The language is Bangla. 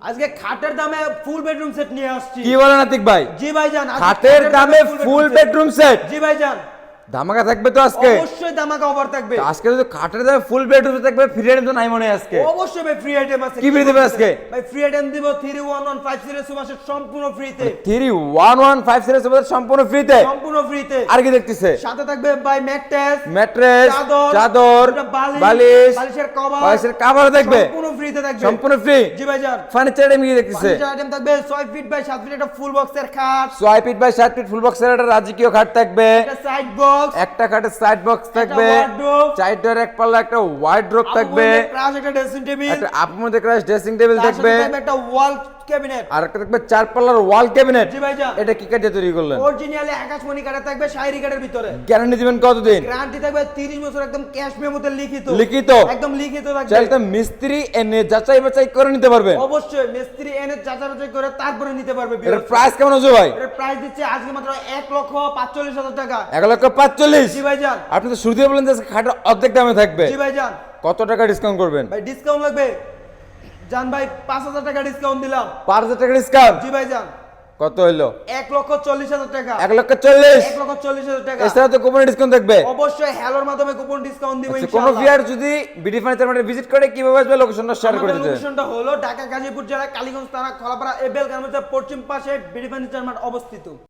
আজকে খাটের দামে ফুল বেডরুম সেট নিয়ে আসছি। কি বলেন আতিক ভাই? জি ভাইজান, আজকে খাটের দামে ফুল বেডরুম সেট, জি ভাইজান, ধামাকা থাকবে তো আজকে? অবশ্যই ধামাকা অফার থাকবে। তো আজকে যদি খাটের দামে ফুল বেডরুম থাকবে, ফ্রি আইটেম তো নাই মনে হয় আজকে? অবশ্যই ভাই ফ্রি আইটেম আছে। কি free দিবে আজকে? ভাই ফ্রি আইটেম দিব 3115 সিরিজ সুপার সেট সম্পূর্ণ ফ্রিতে। 3115 সিরিজ সুপার সম্পূর্ণ ফ্রিতে, সম্পূর্ণ ফ্রিতে। আর কি দেখতেছে? সাথে থাকবে ভাই ম্যাট্রেস, ম্যাট্রেস, চাদর, বালিশ, বালিশের কভার, বালিশের কভার থাকবে সম্পূর্ণ ফ্রিতে থাকবে। সম্পূর্ণ ফ্রি। জি ভাইজান। ফার্নিচার আইটেম কি দেখতেছে? ফার্নিচার আইটেম থাকবে 6 ফিট বাই 7 ফিট একটা ফুল বক্সের খাট, 6 ফিট বাই 7 ফিট ফুল বক্সের একটা রাজকীয় খাট থাকবে, একটা সাইড বক্স, একটা খাটের সাইড বক্স থাকবে, wardrobe, চারটার এক পাল্লা একটা ওয়ার্ড্রোব থাকবে, ক্রাশ একটা ড্রেসিং টেবিল, একটা আপমধ্যে ক্রাশ ড্রেসিং টেবিল থাকবে, একটা ওয়াল ক্যাবিনেট, আর একটা থাকবে চার পাল্লার ওয়াল ক্যাবিনেট। জি ভাইজান। এটা কি কাঠে তৈরি করলেন? অরিজিনালি আকাশমণি কাঠের থাকবে, শায়রি কাঠের ভিতরে। গ্যারান্টি দিবেন কতদিন? গ্যারান্টি থাকবে 30 বছর, একদম ক্যাশ মেমোতে লিখিত। লিখিত? একদম লিখিত থাকবে। চাইলে তো মিস্ত্রি এনে যাচাই বাছাই করে নিতে পারবেন। অবশ্যই মিস্ত্রি এনে যাচাই করে তারপরে নিতে পারবে। এর প্রাইস কেমন আছে ভাই? এর প্রাইস দিচ্ছে আজকে মাত্র 1,45,000 টাকা। 1,45,000? জি ভাইজান। আপনি তো শুরুতে বললেন যে খাটের অর্ধেক দামে থাকবে। জি ভাইজান। কত টাকা ডিসকাউন্ট করবেন? ভাই ডিসকাউন্ট লাগবে জান ভাই, 5,000 টাকা ডিসকাউন্ট দিলাম। 5,000 টাকা ডিসকাউন্ট? জি ভাইজান। কত হইলো? 1,40,000 টাকা। 1,40,000? 1,40,000 টাকা। এছাড়া তো কুপন ডিসকাউন্ট থাকবে? অবশ্যই হ্যালোর মাধ্যমে কুপন ডিসকাউন্ট দিব আচ্ছা, ইনশাআল্লাহ। কোনো ভিআর যদি বিডি ফার্নিচার মার্কেট ভিজিট করে কিভাবে আসবে লোকেশনটা শেয়ার করে আমাদের দিতে? লোকেশনটা হলো ঢাকা গাজীপুর জেলা কালীগঞ্জ থানা খোলাপাড়া এবেল গার্মেন্টসের পশ্চিম পাশে বিডি ফার্নিচার মার্ট অবস্থিত।